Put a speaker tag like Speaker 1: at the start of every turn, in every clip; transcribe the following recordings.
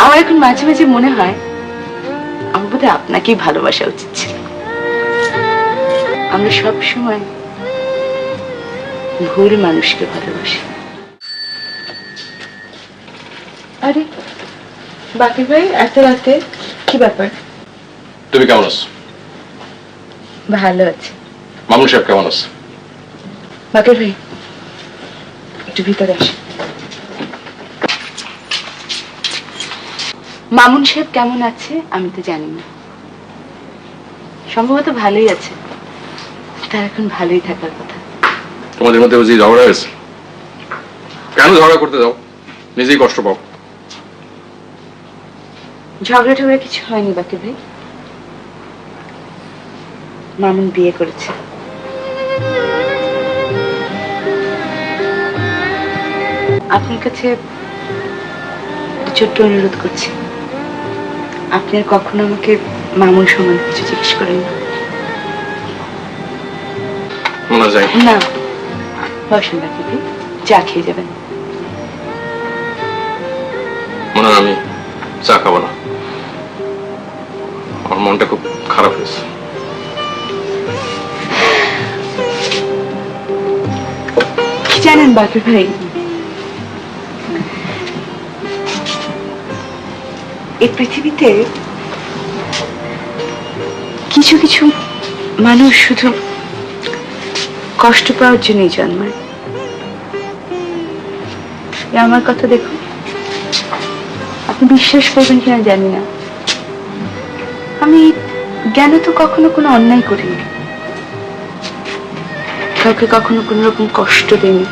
Speaker 1: আমার এখন মাঝে মাঝে মনে হয় আমার বোধহয় আপনাকেই ভালোবাসা উচিত ছিল। আমরা সব সময় ভুল মানুষকে ভালোবাসি। আরে বাকি ভাই, এত রাতে কি ব্যাপার?
Speaker 2: তুমি কেমন আছো?
Speaker 1: ভালো আছে।
Speaker 2: মামুন সাহেব কেমন আছে?
Speaker 1: বাকি ভাই একটু ভিতরে আসে। মামুন সাহেব কেমন আছে আমি তো জানি না, সম্ভবত ভালোই আছে। তার এখন ভালোই থাকার কথা।
Speaker 2: তোমাদের মধ্যে বুঝি ঝগড়া হয়েছে? কেন ঝগড়া করতে যাও? নিজেই কষ্ট পাও।
Speaker 1: ঝগড়া টগড়া কিছু হয়নি বাকি ভাই। মামুন বিয়ে করেছে। আপনার কাছে ছোট্ট অনুরোধ করছি, আপনি আর কখনো আমাকে মামুন সম্বন্ধে কিছু জিজ্ঞেস করেন না।
Speaker 2: মনে যায়
Speaker 1: না, বসেন বাকি ভাই, চা খেয়ে যাবেন।
Speaker 2: মনে হয় আমি চা খাবো না, আমার মনটা খুব খারাপ হয়েছে।
Speaker 1: কি জানেন বাকি ভাই, এই পৃথিবীতে কিছু কিছু মানুষ শুধু কষ্ট পাওয়ার জন্যই জন্মায়। আমার কথা দেখুন, আপনি বিশ্বাস করবেন কিনা জানি না, আমি জ্ঞানে তো কখনো কোনো অন্যায় করিনি, কাউকে কখনো কোন রকম কষ্ট দেয়নি।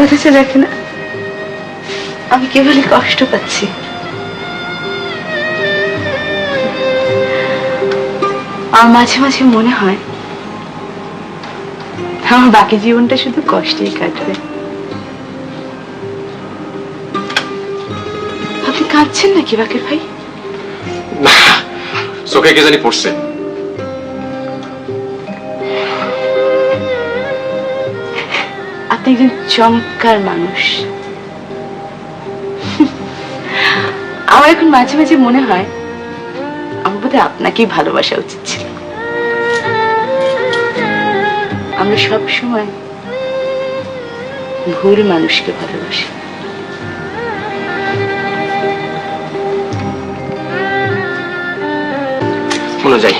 Speaker 1: অথচ দেখে না, আমি কেবলই কষ্ট পাচ্ছি। আমার মাঝে মাঝে মনে হয় আমার বাকি জীবনটা শুধু কষ্টেই কাটবে। আপনি কাঁদছেন নাকি বাকির ভাই?
Speaker 2: না, চোখে কে জানি পড়ছে।
Speaker 1: আপনি একজন চমৎকার মানুষ। আমার এখন মাঝে মাঝে মনে হয় আমার বোধহয় আপনাকেই ভালোবাসা উচিত ছিল। আমরা সব সময় ভুল মানুষকে ভালোবাসি।
Speaker 2: মনে যায়